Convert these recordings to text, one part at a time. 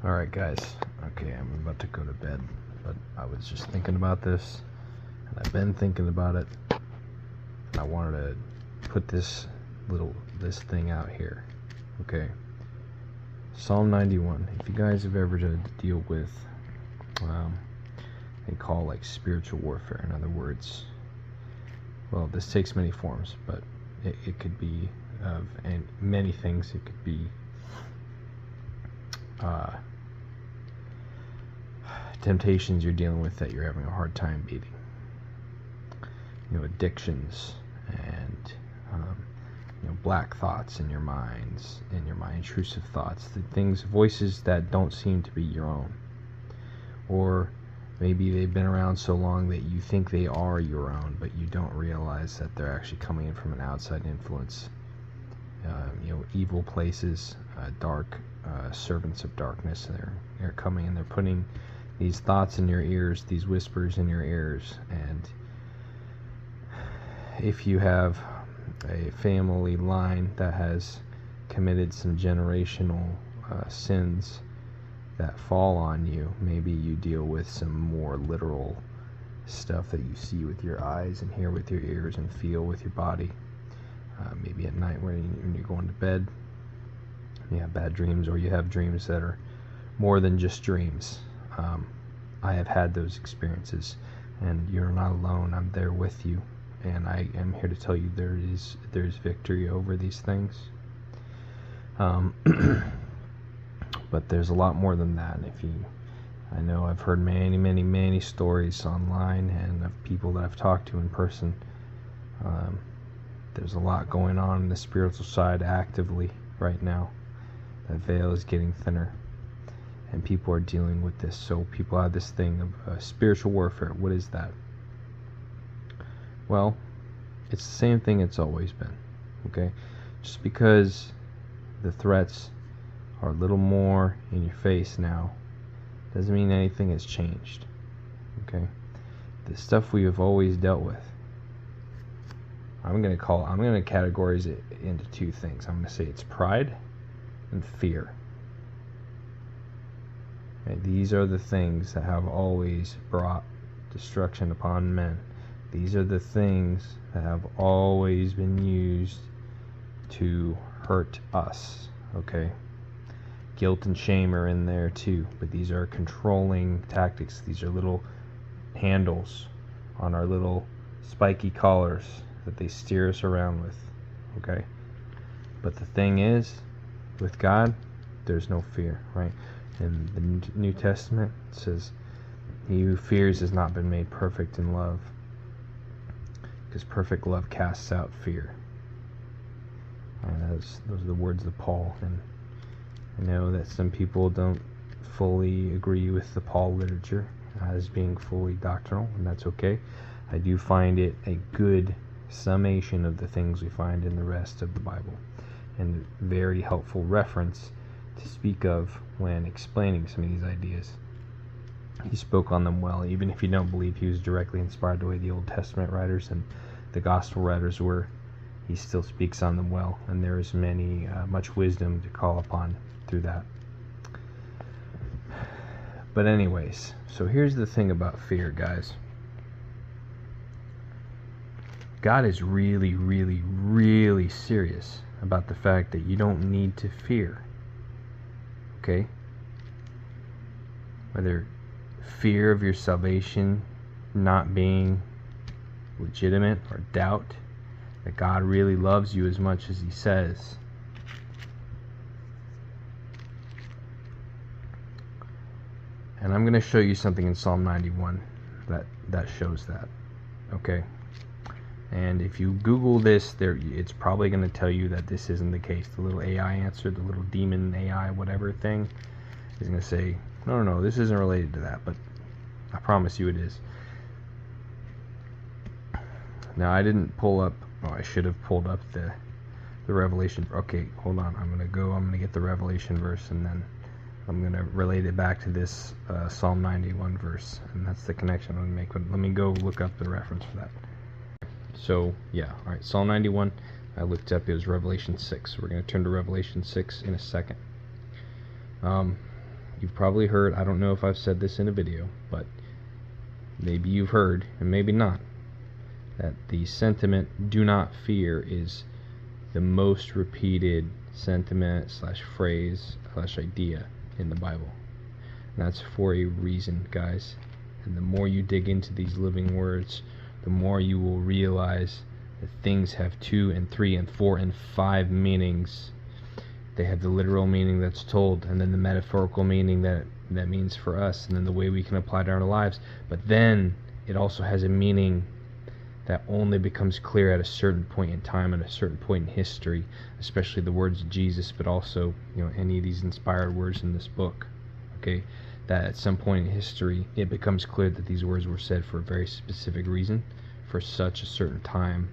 Alright guys, okay, I'm about to go to bed, but I was just thinking about this, and I've been thinking about it, and I wanted to put this thing out here, okay? Psalm 91, if you guys have ever to deal with, they call like spiritual warfare, in other words, well, this takes many forms, but it could be of many things. It could be temptations you're dealing with that you're having a hard time beating, addictions and black thoughts in your minds, intrusive thoughts, the voices that don't seem to be your own, or maybe they've been around so long that you think they are your own, but you don't realize that they're actually coming in from an outside influence. Evil places, dark servants of darkness, and they're coming and they're putting these thoughts in your ears, these whispers in your ears. And if you have a family line that has committed some generational sins that fall on you, maybe you deal with some more literal stuff that you see with your eyes and hear with your ears and feel with your body. Maybe at night when you're going to bed, you have bad dreams, or you have dreams that are more than just dreams. I have had those experiences, and you're not alone. I'm there with you, and I am here to tell you there's victory over these things. But there's a lot more than that. I know I've heard many stories online and of people that I've talked to in person. There's a lot going on the spiritual side actively right now. That veil is getting thinner, and people are dealing with this. So people have this thing of spiritual warfare. What is that? Well, it's the same thing it's always been. Okay, just because the threats are a little more in your face now doesn't mean anything has changed. Okay, the stuff we have always dealt with, I'm going to categorize it into two things. I'm going to say it's pride and fear. Okay, these are the things that have always brought destruction upon men. These are the things that have always been used to hurt us. Okay, guilt and shame are in there too, but these are controlling tactics. These are little handles on our little spiky collars that they steer us around with. Okay, but the thing is, with God, there's no fear, right? In the New Testament, it says, "He who fears has not been made perfect in love, because perfect love casts out fear." Those are the words of Paul, and I know that some people don't fully agree with the Paul literature as being fully doctrinal, and that's okay. I do find it a good summation of the things we find in the rest of the Bible, and very helpful reference to speak of when explaining some of these ideas. He spoke on them well, even if you don't believe he was directly inspired the way the Old Testament writers and the Gospel writers were. He still speaks on them well, and there is much wisdom to call upon through that. But anyways, so here's the thing about fear, guys. God is really serious about the fact that you don't need to fear. Okay? Whether fear of your salvation not being legitimate, or doubt that God really loves you as much as he says. And I'm going to show you something in Psalm 91 that shows that. Okay? And if you Google this, it's probably going to tell you that this isn't the case. The little AI answer, the little demon AI whatever thing, is going to say, no, this isn't related to that, but I promise you it is. Now, I didn't pull up, I should have pulled up the Revelation. Okay, hold on, I'm going to get the Revelation verse, and then I'm going to relate it back to this Psalm 91 verse, and that's the connection I'm going to make. But let me go look up the reference for that. So, yeah, alright, Psalm 91, I looked up, it was Revelation 6. We're going to turn to Revelation 6 in a second. You've probably heard, I don't know if I've said this in a video, but maybe you've heard, and maybe not, that the sentiment, do not fear, is the most repeated sentiment slash phrase slash idea in the Bible. And that's for a reason, guys. And the more you dig into these living words, the more you will realize that things have 2 and 3 and 4 and 5 meanings. They have the literal meaning that's told, and then the metaphorical meaning that means for us, and then the way we can apply it to our lives. But then it also has a meaning that only becomes clear at a certain point in time and a certain point in history, especially the words of Jesus, but also, any of these inspired words in this book. Okay, that at some point in history it becomes clear that these words were said for a very specific reason, for such a certain time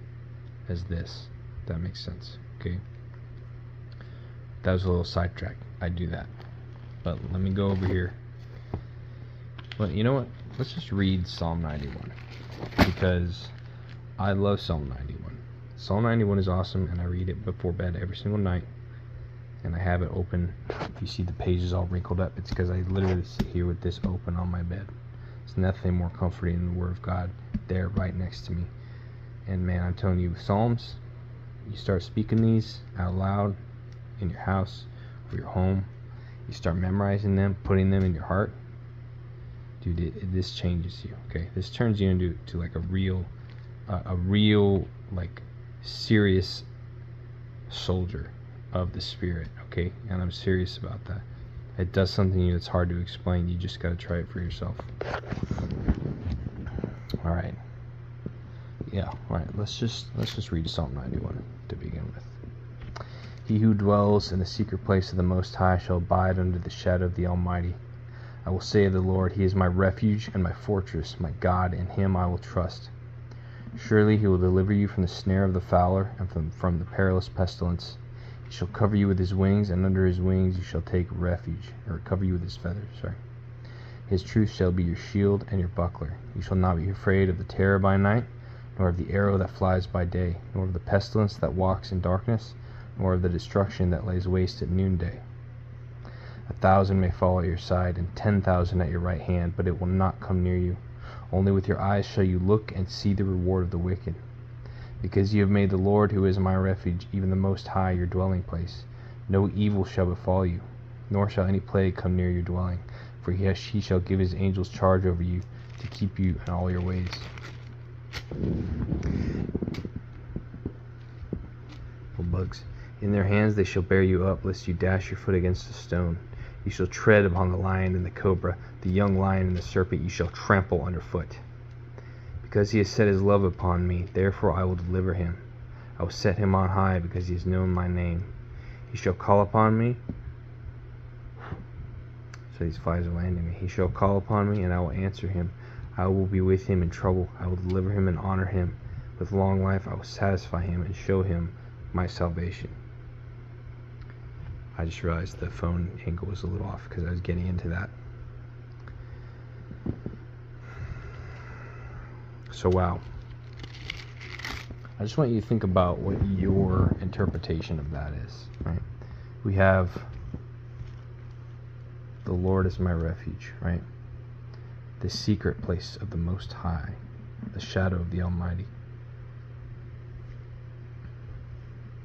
as this. If that makes sense. Okay, that was a little sidetrack. I do that, but let me go over here. But you know what? Let's just read Psalm 91, because I love Psalm 91. Psalm 91 is awesome, and I read it before bed every single night. And I have it open. If you see the pages all wrinkled up, it's because I literally sit here with this open on my bed. There's nothing more comforting than the Word of God there right next to me. And man, I'm telling you, Psalms, you start speaking these out loud in your house or your home, you start memorizing them, putting them in your heart, dude, this changes you. Okay, this turns you into like a real like serious soldier of the Spirit. Okay, and I'm serious about that. It does something to you that's hard to explain. You just got to try it for yourself. All right. Yeah. All right. Let's just read Psalm 91 to begin with. He who dwells in the secret place of the Most High shall abide under the shadow of the Almighty. I will say of the Lord, He is my refuge and my fortress, my God, in Him I will trust. Surely He will deliver you from the snare of the fowler and from the perilous pestilence. He shall cover you with His wings, and under His wings you shall take refuge, or cover you with His feathers. His truth shall be your shield and your buckler. You shall not be afraid of the terror by night, nor of the arrow that flies by day, nor of the pestilence that walks in darkness, nor of the destruction that lays waste at noonday. 1,000 may fall at your side, and 10,000 at your right hand, but it will not come near you. Only with your eyes shall you look and see the reward of the wicked. Because you have made the Lord, who is my refuge, even the Most High, your dwelling place, no evil shall befall you, nor shall any plague come near your dwelling. For he shall give his angels charge over you, to keep you in all your ways. Bugs. In their hands they shall bear you up, lest you dash your foot against a stone. You shall tread upon the lion and the cobra, the young lion and the serpent you shall trample underfoot. Because he has set his love upon me, therefore I will deliver him. I will set him on high, because he has known my name. He shall call upon me. So these flies are landing me. He shall call upon me, and I will answer him. I will be with him in trouble. I will deliver him and honor him. With long life I will satisfy him and show him my salvation. I just realized the phone angle was a little off because I was getting into that. So wow. I just want you to think about what your interpretation of that is, right? We have the Lord is my refuge, right? The secret place of the Most High, the shadow of the Almighty.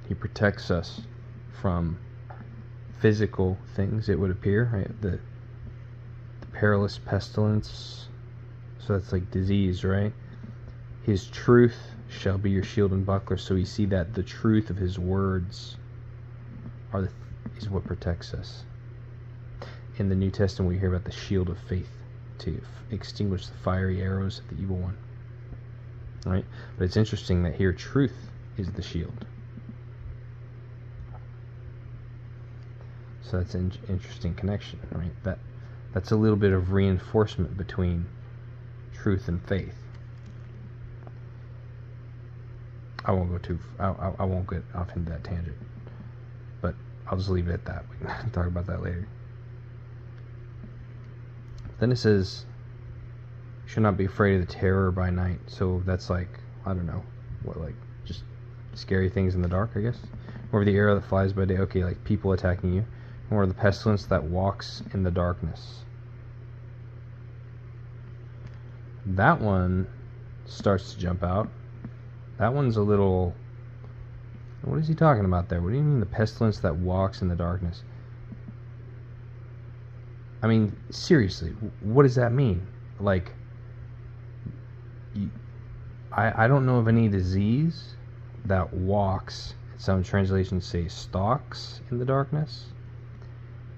He protects us from physical things, it would appear, right? The perilous pestilence, so that's like disease, right? His truth shall be your shield and buckler. So we see that the truth of His words is what protects us. In the New Testament we hear about the shield of faith to extinguish the fiery arrows of the evil one, right? But it's interesting that here truth is the shield. So that's an interesting connection, right? That's a little bit of reinforcement between truth and faith. I won't get off into that tangent, but I'll just leave it at that. We can talk about that later. Then it says, you should not be afraid of the terror by night. So that's like, I don't know, what, like just scary things in the dark, I guess. Or the arrow that flies by day. Okay, like people attacking you. nor the pestilence that walks in the darkness. That one starts to jump out. That one's a little... What is he talking about there? What do you mean the pestilence that walks in the darkness? I mean, seriously, what does that mean? Like, I don't know of any disease that walks. Some translations say stalks in the darkness.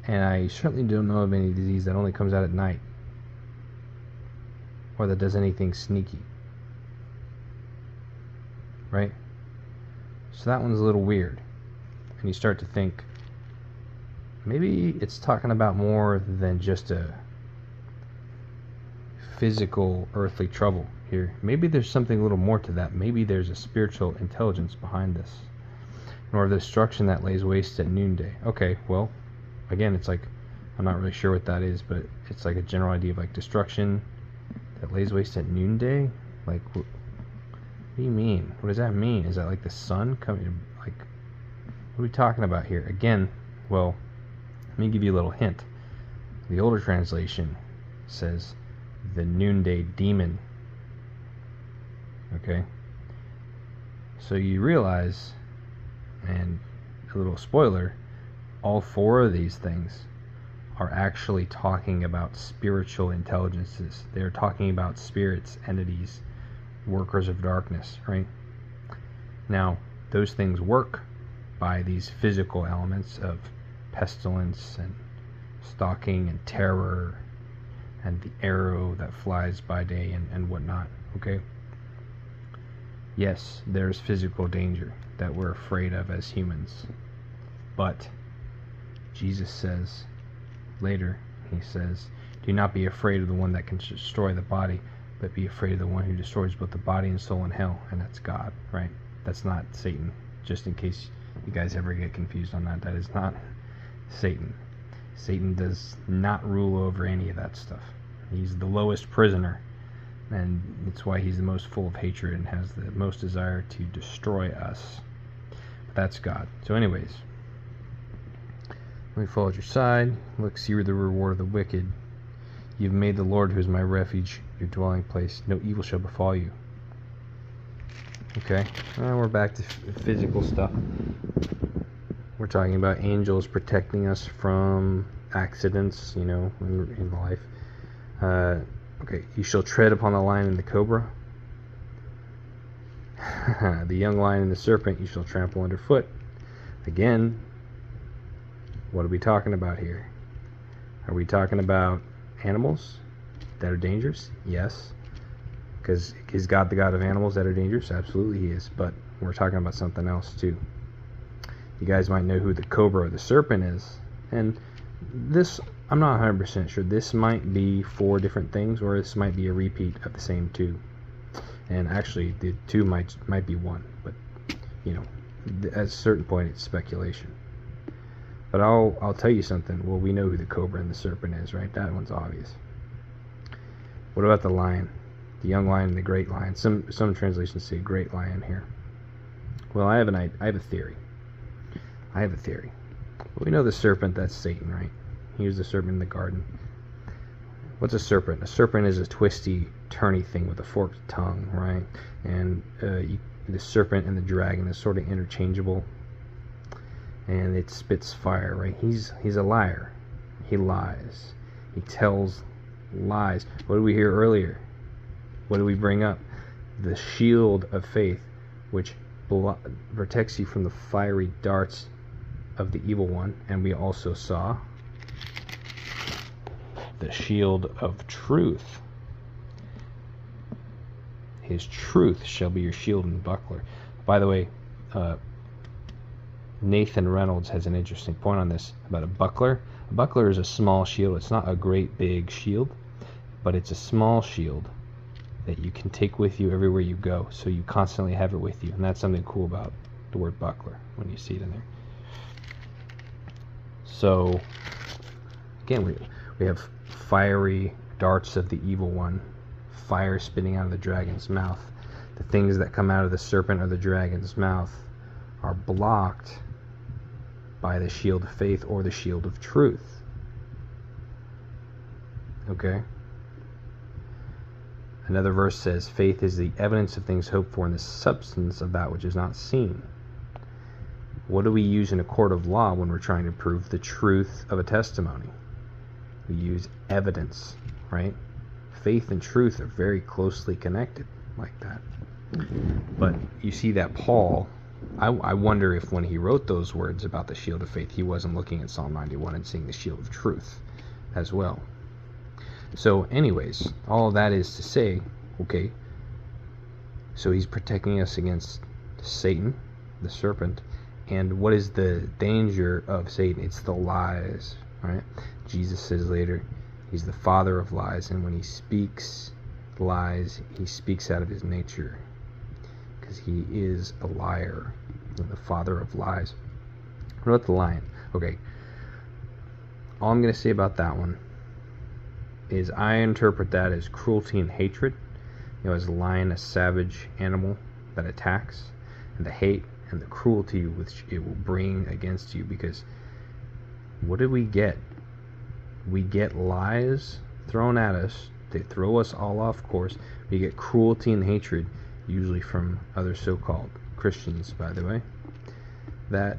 And I certainly don't know of any disease that only comes out at night, or that does anything sneaky. Right? So that one's a little weird. And you start to think, maybe it's talking about more than just a physical earthly trouble here. Maybe there's something a little more to that. Maybe there's a spiritual intelligence behind this. Nor the destruction that lays waste at noonday. Okay, well, again, it's like, I'm not really sure what that is, but it's like a general idea of like destruction that lays waste at noonday. Like, what do you mean? What does that mean? Is that like the sun coming? Like, what are we talking about here? Again, well, let me give you a little hint. The older translation says the noonday demon. Okay? So you realize, and a little spoiler, all four of these things are actually talking about spiritual intelligences. They're talking about spirits, entities, workers of darkness, right? Now, those things work by these physical elements of pestilence and stalking and terror and the arrow that flies by day and whatnot, okay? Yes, there's physical danger that we're afraid of as humans, but Jesus says later, he says, do not be afraid of the one that can destroy the body, but be afraid of the one who destroys both the body and soul in hell, and that's God, right? That's not Satan, just in case you guys ever get confused on that. That is not Satan. Satan does not rule over any of that stuff. He's the lowest prisoner, and it's why he's the most full of hatred and has the most desire to destroy us. But that's God. So anyways, let me fall at your side. Look, see the reward of the wicked. You've made the Lord, who is my refuge, your dwelling place. No evil shall befall you. Okay, we're back to physical stuff. We're talking about angels protecting us from accidents, you know, in life. Okay, you shall tread upon the lion and the cobra. The young lion and the serpent you shall trample underfoot. Again, what are we talking about here? Are we talking about animals that are dangerous? Yes. Because is God the God of animals that are dangerous? Absolutely he is. But we're talking about something else too. You guys might know who the cobra or the serpent is. And this, I'm not 100% sure. This might be 4 different things, or this might be a repeat of the same 2. And actually, the 2 might be 1. But, you know, at a certain point, it's speculation. But I'll tell you something. Well, we know who the cobra and the serpent is, right? That one's obvious. What about the lion? The young lion and the great lion. Some translations say great lion here. Well, I have a theory. Well, we know the serpent, that's Satan, right? He was the serpent in the garden. What's a serpent? A serpent is a twisty, turny thing with a forked tongue, right? And the serpent and the dragon is sort of interchangeable. And it spits fire, right? He's a liar. He lies. He tells lies. What did we hear earlier? What did we bring up? The shield of faith, which protects you from the fiery darts of the evil one. And we also saw the shield of truth. His truth shall be your shield and buckler. By the way, Nathan Reynolds has an interesting point on this about a buckler. A buckler is a small shield. It's not a great big shield, but it's a small shield that you can take with you everywhere you go, so you constantly have it with you. And that's something cool about the word buckler when you see it in there. So again, we have fiery darts of the evil one, fire spitting out of the dragon's mouth. The things that come out of the serpent or the dragon's mouth are blocked by the shield of faith or the shield of truth. Okay? Another verse says, faith is the evidence of things hoped for and the substance of that which is not seen. What do we use in a court of law when we're trying to prove the truth of a testimony? We use evidence, right? Faith and truth are very closely connected like that. But you see that Paul, I wonder if when he wrote those words about the shield of faith, he wasn't looking at Psalm 91 and seeing the shield of truth as well. So anyways, all of that is to say, okay, so he's protecting us against Satan, the serpent. And what is the danger of Satan? It's the lies, right? Jesus says later, he's the father of lies, and when he speaks lies, he speaks out of his nature, because he is a liar and the father of lies. What about the lion? Okay, all I'm going to say about that one is I interpret that as cruelty and hatred. You know, as a lion, a savage animal that attacks, and the hate and the cruelty which it will bring against you. Because what do we get? We get lies thrown at us. They throw us all off course. We get cruelty and hatred, usually from other so-called Christians, by the way, that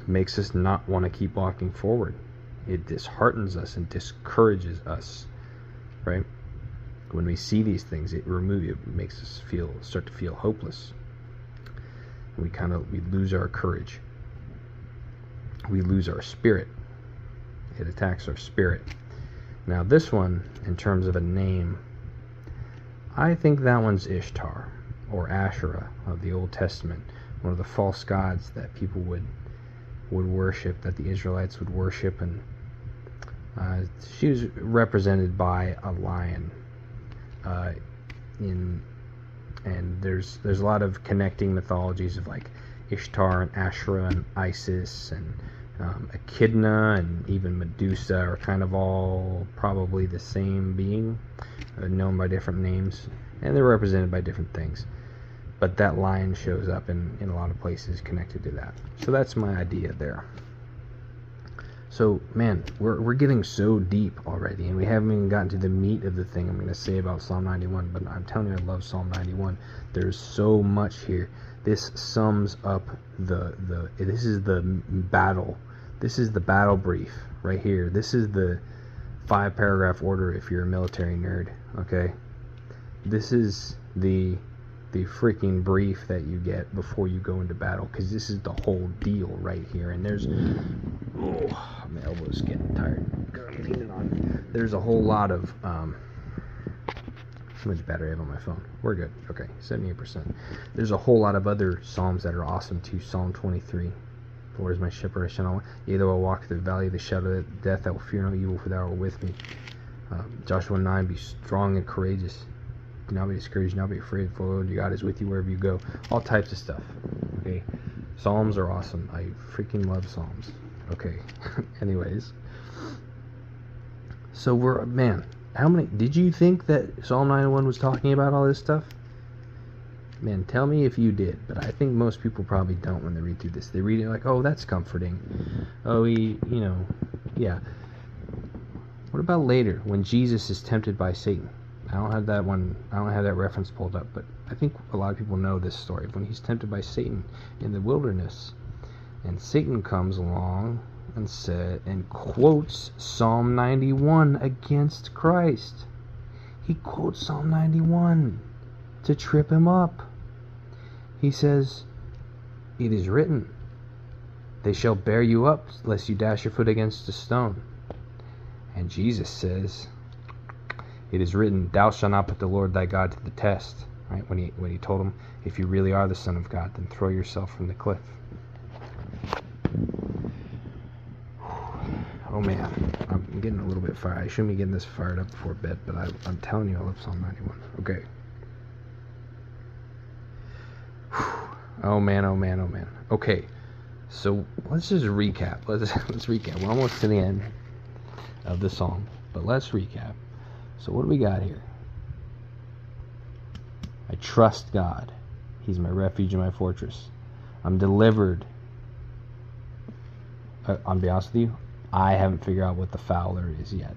makes us not want to keep walking forward. It disheartens us and discourages us, right? When we see these things, it makes us start to feel hopeless. We lose our courage. We lose our spirit. It attacks our spirit. Now this one, in terms of a name, I think that one's Ishtar, or Asherah of the Old Testament, one of the false gods that people would worship, that the Israelites would worship, and she was represented by a lion. And there's a lot of connecting mythologies of like Ishtar and Asherah and Isis and Echidna and even Medusa are kind of all probably the same being, known by different names, and they're represented by different things. But that lion shows up in a lot of places connected to that. So that's my idea there. So, man, we're getting so deep already, and we haven't even gotten to the meat of the thing I'm going to say about Psalm 91, but I'm telling you, I love Psalm 91. There's so much here. This sums up this is the battle. This is the battle brief right here. This is the 5-paragraph order if you're a military nerd, okay? This is the freaking brief that you get before you go into battle, because this is the whole deal right here. And there's my elbow's getting tired. Leaning on. There's a whole lot of how much battery I have on my phone. We're good. Okay, 78%. There's a whole lot of other psalms that are awesome too. Psalm 23. The Lord is my shepherd, I shall not want. Yea, though I walk through the valley of the shadow of death, I will fear no evil, for thou art with me. Joshua 9, be strong and courageous. Do not be discouraged, do not be afraid, for the Lord your God is with you wherever you go. All types of stuff. Okay, Psalms are awesome. I freaking love Psalms. Okay, anyways. So how many, did you think that Psalm 91 was talking about all this stuff? Man, tell me if you did, but I think most people probably don't when they read through this. They read it like, oh, that's comforting. Oh, yeah. What about later, when Jesus is tempted by Satan? I don't have that reference pulled up, but I think a lot of people know this story. When he's tempted by Satan in the wilderness, and Satan comes along and quotes Psalm 91 against Christ. He quotes Psalm 91 to trip him up. He says, it is written, they shall bear you up, lest you dash your foot against a stone. And Jesus says, it is written, thou shalt not put the Lord thy God to the test. Right? When he told him, if you really are the Son of God, then throw yourself from the cliff. Oh man, I'm getting a little bit fired. I shouldn't be getting this fired up before bed, but I'm telling you, I love Psalm 91. Okay. Oh man. Okay, so let's just recap. Let's recap. We're almost to the end of the song, but let's recap. So what do we got here? I trust God. He's my refuge and my fortress. I'm delivered I'll be honest with you, I haven't figured out what the Fowler is yet,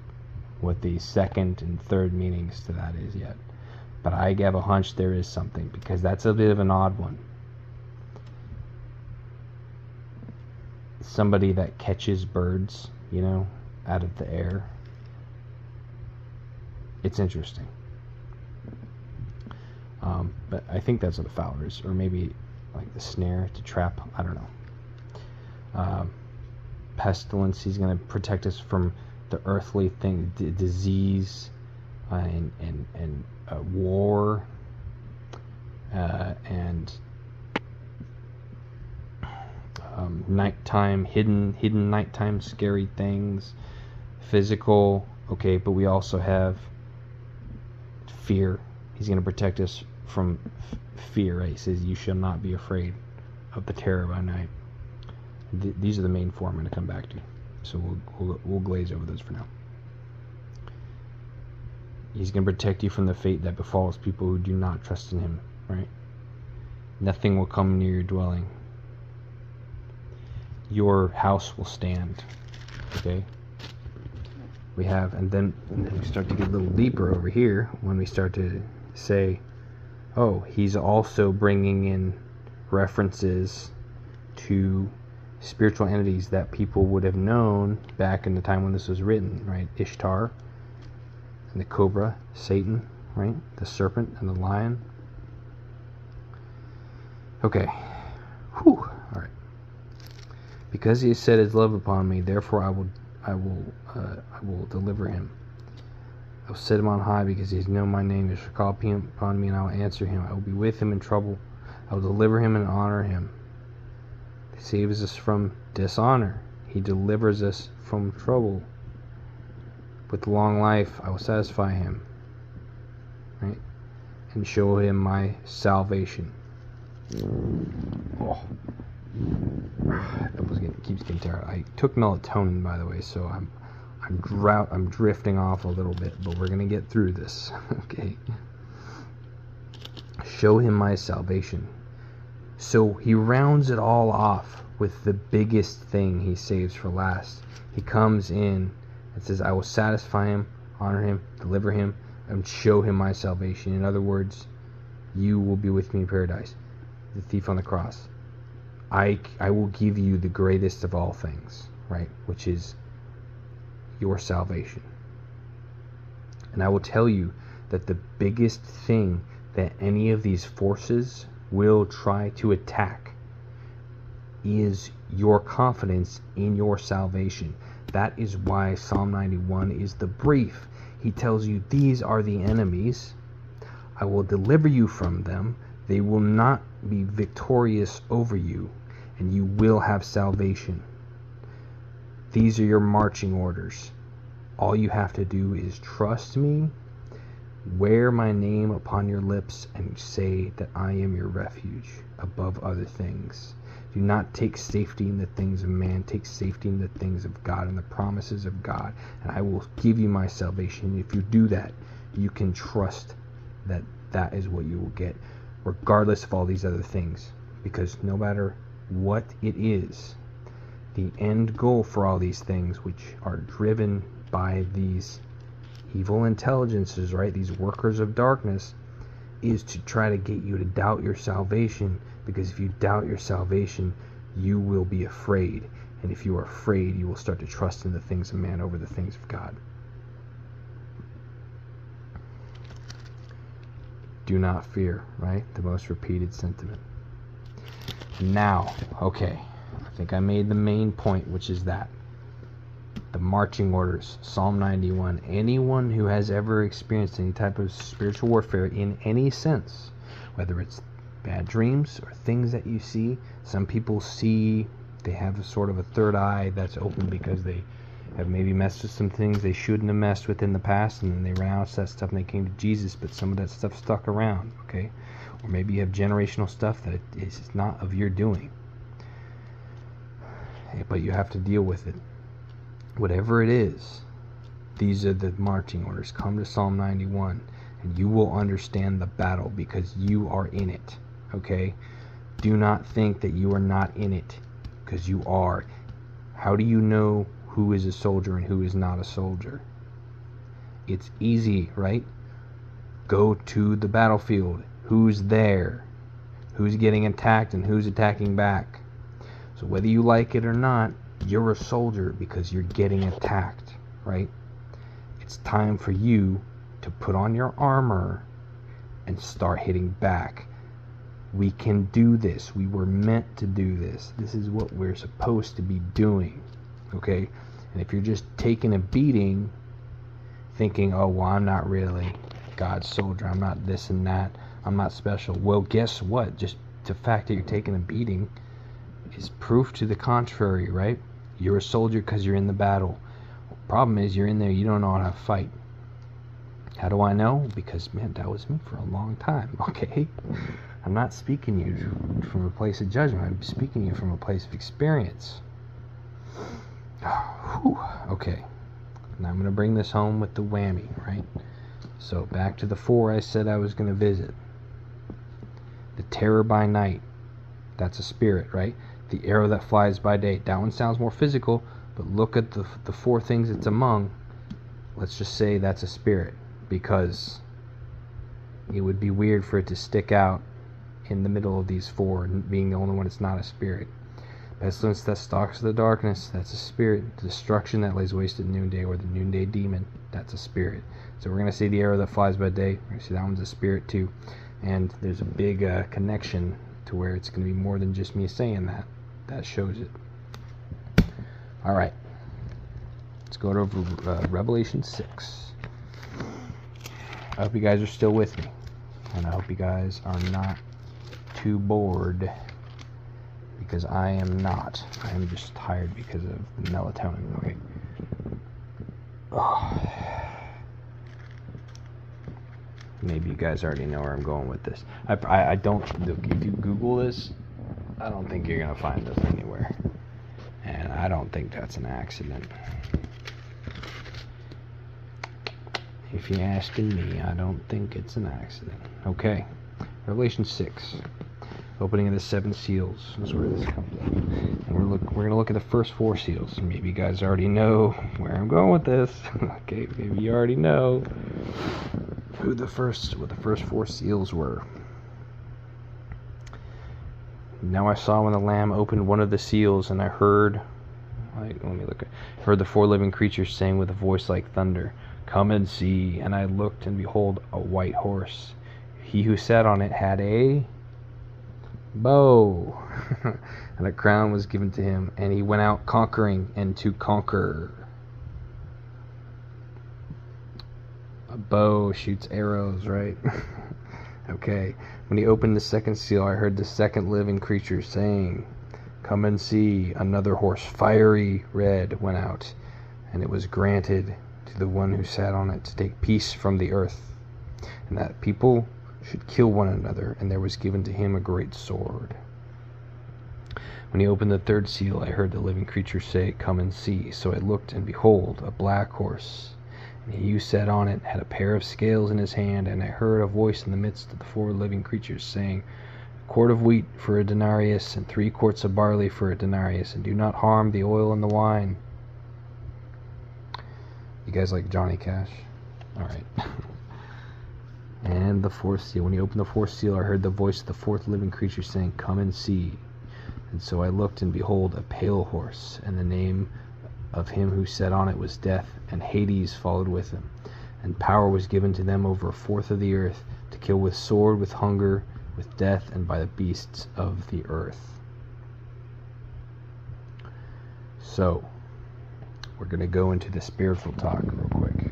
what the second and third meanings to that is yet. But I have a hunch there is something, because that's a bit of an odd one. Somebody that catches birds, you know, out of the air. It's interesting. But I think that's what the Fowler is, or maybe like the snare to trap. I don't know. Pestilence. He's going to protect us from the earthly thing, disease, and war, and nighttime, hidden nighttime scary things, physical. Okay, but we also have fear. He's going to protect us from fear, right? He says, you shall not be afraid of the terror by night. These are the main four I'm going to come back to. So we'll glaze over those for now. He's going to protect you from the fate that befalls people who do not trust in him, right? Nothing will come near your dwelling. Your house will stand, okay? We have, and then we start to get a little deeper over here when we start to say, oh, he's also bringing in references to spiritual entities that people would have known back in the time when this was written, right? Ishtar and the cobra, Satan, right? The serpent and the lion. Okay. Whew. All right. Because he has set his love upon me, therefore I will deliver him. I will set him on high because he has known my name. He shall call upon me, and I will answer him. I will be with him in trouble. I will deliver him and honor him. He saves us from dishonor. He delivers us from trouble. With long life I will satisfy him, right? And show him my salvation. Oh. That keeps getting tired. I took melatonin, by the way, so I'm drifting off a little bit, but we're gonna get through this. Okay. Show him my salvation. So he rounds it all off with the biggest thing he saves for last. He comes in and says, I will satisfy him, honor him, deliver him, and show him my salvation. In other words, you will be with me in paradise. The thief on the cross. I will give you the greatest of all things, right? Which is your salvation. And I will tell you that the biggest thing that any of these forces will try to attack is your confidence in your salvation. That is why Psalm 91 is the brief. He tells you, these are the enemies. I will deliver you from them. They will not be victorious over you, and you will have salvation. These are your marching orders. All you have to do is trust me, wear my name upon your lips, and say that I am your refuge above other things. Do not take safety in the things of man. Take safety in the things of God and the promises of God, and I will give you my salvation. If you do that, you can trust that that is what you will get, regardless of all these other things. Because no matter what it is, the end goal for all these things, which are driven by these evil intelligences, right, these workers of darkness, is to try to get you to doubt your salvation. Because if you doubt your salvation, you will be afraid. And if you are afraid, you will start to trust in the things of man over the things of God. Do not fear, right? The most repeated sentiment. Now, okay, I think I made the main point, which is that the marching orders, Psalm 91. Anyone who has ever experienced any type of spiritual warfare in any sense, whether it's bad dreams or things that you see, some people see, they have a sort of a third eye that's open because they have maybe messed with some things they shouldn't have messed with in the past, and then they renounced that stuff and they came to Jesus, but some of that stuff stuck around, okay? Or maybe you have generational stuff that is not of your doing, but you have to deal with it. Whatever it is, these are the marching orders. Come to Psalm 91 and you will understand the battle because you are in it, okay? Do not think that you are not in it, because you are. How do you know who is a soldier and who is not a soldier? It's easy, right? Go to the battlefield. Who's there? Who's getting attacked and who's attacking back? So whether you like it or not, you're a soldier because you're getting attacked, right? It's time for you to put on your armor and start hitting back. We can do this. We were meant to do this. This is what we're supposed to be doing, okay? And if you're just taking a beating, thinking, oh, well, I'm not really God's soldier, I'm not this and that, I'm not special. Well, guess what? Just the fact that you're taking a beating is proof to the contrary, right? You're a soldier because you're in the battle. Problem is, you're in there, you don't know how to fight. How do I know? Because, man, that was me for a long time, okay? I'm not speaking to you from a place of judgment. I'm speaking to you from a place of experience. Okay. Now I'm going to bring this home with the whammy, right? So back to the 4 I said I was going to visit. The terror by night. That's a spirit, right? The arrow that flies by day. That one sounds more physical, but look at the 4 things it's among. Let's just say that's a spirit, because it would be weird for it to stick out in the middle of these 4 and being the only one that's not a spirit. Pestilence that stalks the darkness, that's a spirit. Destruction that lays waste at noonday, or the noonday demon, that's a spirit. So we're going to see the arrow that flies by day. We're going to see that one's a spirit too. And there's a big connection to where it's going to be more than just me saying that. That shows it. Alright. Let's go to Revelation 6. I hope you guys are still with me. And I hope you guys are not too bored, because I am not. I am just tired because of the melatonin. Okay. Oh. Maybe you guys already know where I'm going with this. I don't. Look, if you Google this, I don't think you're gonna find this anywhere, and I don't think that's an accident. If you're asking me, I don't think it's an accident. Okay. Revelation 6. Opening of the 7 seals is where this comes up. And we're going to look at the first 4 seals. Maybe you guys already know where I'm going with this. Okay, maybe you already know what the first 4 seals were. Now I saw when the Lamb opened one of the seals, and I heard the 4 living creatures saying with a voice like thunder, "Come and see." And I looked, and behold, a white horse. He who sat on it had a bow, and a crown was given to him, and he went out conquering and to conquer. A bow shoots arrows, right? Okay. When he opened the 2nd seal, I heard the 2nd living creature saying, "Come and see." Another horse, fiery red, went out, and it was granted to the one who sat on it to take peace from the earth, and that people should kill one another, and there was given to him a great sword. When he opened the 3rd seal, I heard the living creature say, "Come and see." So I looked, and behold, a black horse, and he who sat on it had a pair of scales in his hand, and I heard a voice in the midst of the 4 living creatures saying, "A quart of wheat for a denarius, and 3 quarts of barley for a denarius, and do not harm the oil and the wine." You guys like Johnny Cash? Alright. And the 4th seal. When he opened the 4th seal, I heard the voice of the 4th living creature saying, "Come and see." And so I looked, and behold, a pale horse, and the name of him who sat on it was Death, and Hades followed with him. And power was given to them over 1/4 of the earth, to kill with sword, with hunger, with death, and by the beasts of the earth. So, we're going to go into the spiritual talk real quick.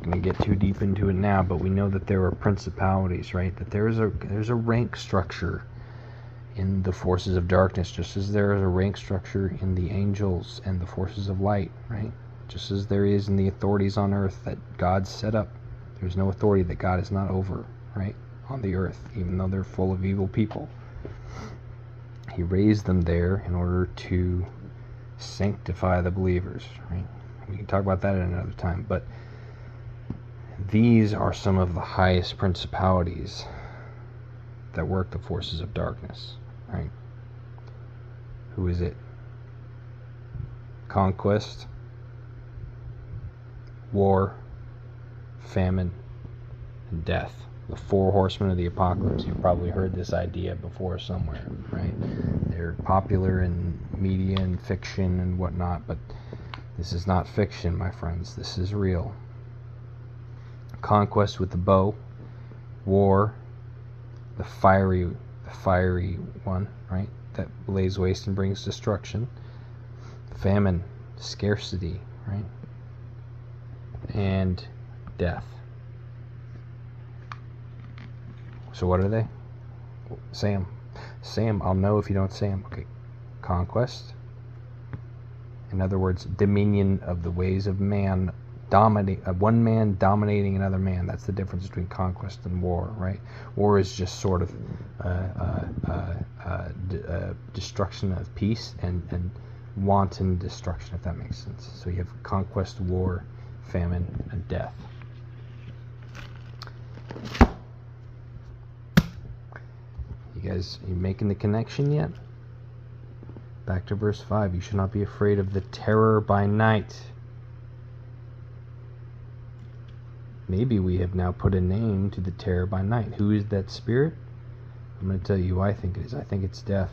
Going to get too deep into it now, but we know that there are principalities, right? That there's a rank structure in the forces of darkness, just as there is a rank structure in the angels and the forces of light, right? Just as there is in the authorities on earth that God set up. There's no authority that God is not over, right? On the earth, even though they're full of evil people. He raised them there in order to sanctify the believers, right? We can talk about that at another time, but these are some of the highest principalities that work the forces of darkness, right? Who is it? Conquest, war, famine, and death. The four horsemen of the apocalypse. You've probably heard this idea before somewhere, right? They're popular in media and fiction and whatnot, but this is not fiction, my friends. This is real. Conquest with the bow, war, the fiery one, right? That lays waste and brings destruction. Famine, scarcity, right? And death. So what are they? Say them. Say them. I'll know if you don't say them. Okay. Conquest. In other words, dominion of the ways of man. One man dominating another man. That's the difference between conquest and war, right? War is just sort of destruction of peace and wanton destruction, if that makes sense. So you have conquest, war, famine, and death. You guys, are you making the connection yet? Back to verse 5. You should not be afraid of the terror by night. Maybe we have now put a name to the terror by night. Who is that spirit? I'm going to tell you who I think it is. I think it's death.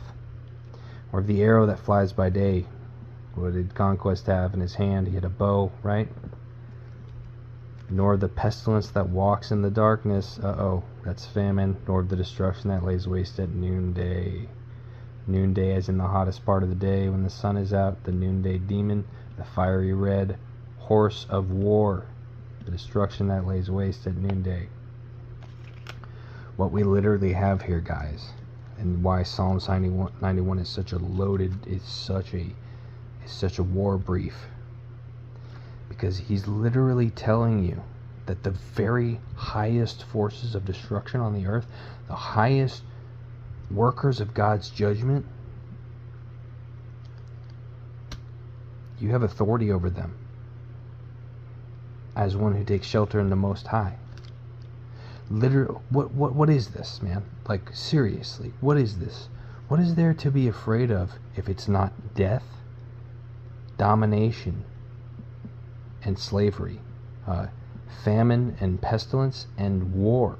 Or the arrow that flies by day. What did Conquest have in his hand? He had a bow, right? Nor the pestilence that walks in the darkness. That's famine. Nor the destruction that lays waste at noonday. Noonday as in the hottest part of the day when the sun is out. The noonday demon, the fiery red horse of war. The destruction that lays waste at noonday. What we literally have here, guys, and why Psalms 91 is such a loaded, it's such a war brief, because he's literally telling you that the very highest forces of destruction on the earth, the highest workers of God's judgment, you have authority over them as one who takes shelter in the Most High. Literally, what is this, man? Like, seriously, what is this? What is there to be afraid of if it's not death, domination, and slavery, famine and pestilence and war?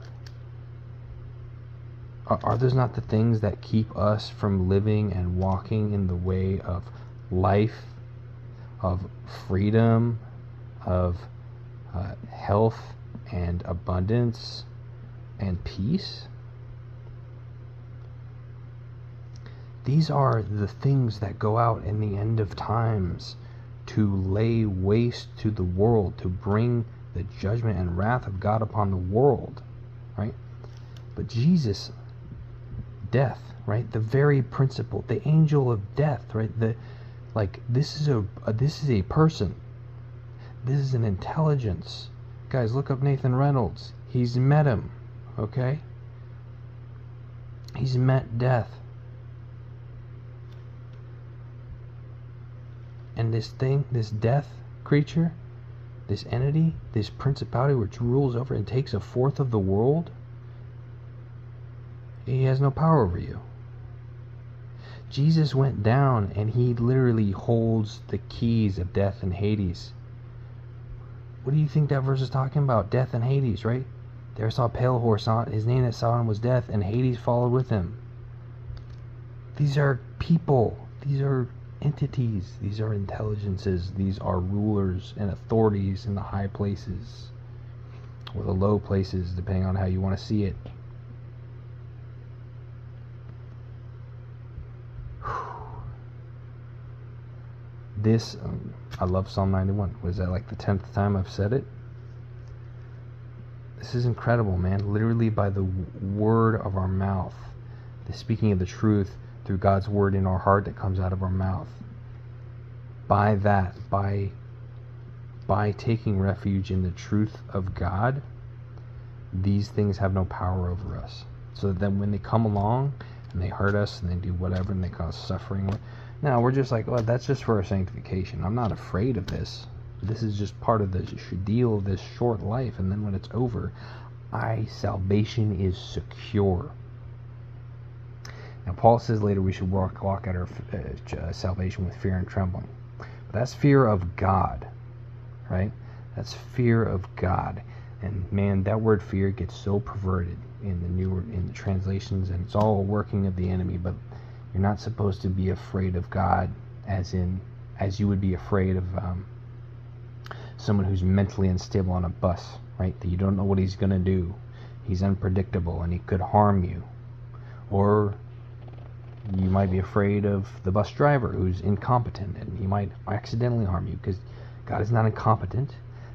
Are those not the things that keep us from living and walking in the way of life, of freedom, of health and abundance and peace? These are the things that go out in the end of times to lay waste to the world, to bring the judgment and wrath of God upon the world, right? But Jesus, death, right? The very principle, the angel of death, right? This is a person. This is an intelligence. Guys, look up Nathan Reynolds. He's met him, okay? He's met death. And this thing, this death creature, this entity, this principality which rules over and takes a fourth of the world, he has no power over you. Jesus went down and he literally holds the keys of death and Hades. What do you think that verse is talking about? Death and Hades, right? There saw a pale horse on his name that saw him was Death, and Hades followed with him. These are people. These are entities. These are intelligences. These are rulers and authorities in the high places or the low places, depending on how you want to see it. This, I love Psalm 91. Was that like the 10th time I've said it? This is incredible, man. Literally by the word of our mouth, the speaking of the truth through God's word in our heart that comes out of our mouth. By that, by taking refuge in the truth of God, these things have no power over us. So that then when they come along and they hurt us and they do whatever and they cause suffering, now we're just like, well, that's just for our sanctification. I'm not afraid of this. This is just part of the deal of this short life, and then when it's over, salvation is secure. Now, Paul says later we should walk out our salvation with fear and trembling. But that's fear of God, right? That's fear of God. And man, that word fear gets so perverted in the translations, and it's all a working of the enemy. But you're not supposed to be afraid of God as you would be afraid of someone who's mentally unstable on a bus, right? That you don't know what he's going to do. He's unpredictable and he could harm you. Or you might be afraid of the bus driver who's incompetent and he might accidentally harm you, because God is not incompetent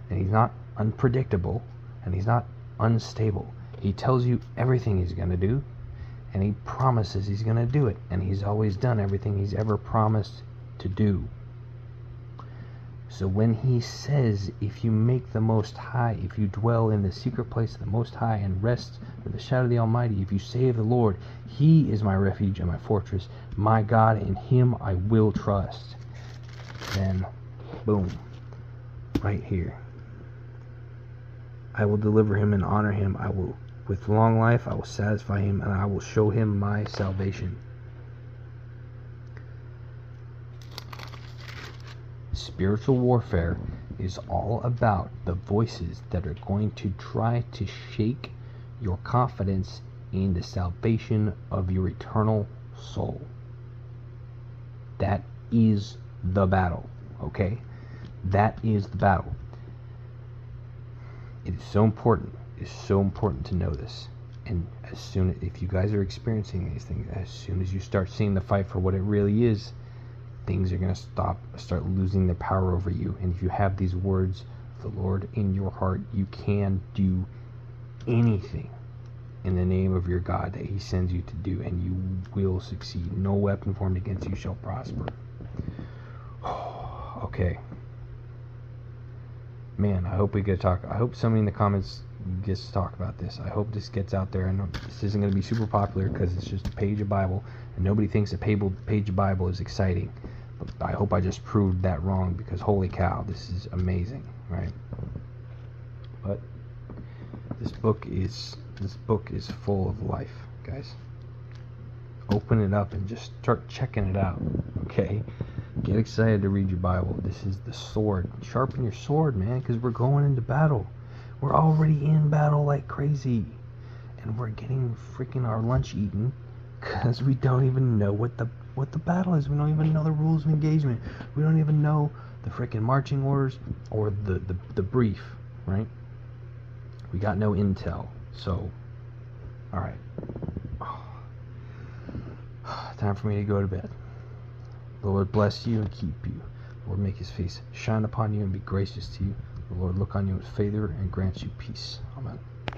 and he's not unpredictable and he's not unstable. He tells you everything he's going to do, and he promises he's going to do it, and he's always done everything he's ever promised to do. So when he says, if you make the Most High, if you dwell in the secret place of the Most High and rest in the shadow of the Almighty, if you say of the Lord, he is my refuge and my fortress, my God, in him I will trust, then boom, right here, I will deliver him and honor him. I will, with long life, I will satisfy him, and I will show him my salvation. Spiritual warfare is all about the voices that are going to try to shake your confidence in the salvation of your eternal soul. That is the battle, okay? That is the battle. It is so important. It's so important to know this. And if you guys are experiencing these things, as soon as you start seeing the fight for what it really is, things are going to start losing their power over you. And if you have these words of the Lord in your heart, you can do anything in the name of your God that he sends you to do, and you will succeed. No weapon formed against you shall prosper. Okay. Man, I hope we get to talk. I hope somebody in the comments gets to talk about this. I hope this gets out there. I know this isn't going to be super popular because it's just a page of Bible, and nobody thinks a page of Bible is exciting. But I hope I just proved that wrong, because holy cow, this is amazing, right? But this book is full of life, guys. Open it up and just start checking it out, okay? Get excited to read your Bible. This is the sword. Sharpen your sword, man, because we're going into battle. We're already in battle like crazy. And we're getting freaking our lunch eaten because we don't even know what the battle is. We don't even know the rules of engagement. We don't even know the freaking marching orders or the brief, right? We got no intel. So, all right. Time for me to go to bed. The Lord bless you and keep you. The Lord make his face shine upon you and be gracious to you. The Lord look on you with favor and grant you peace. Amen.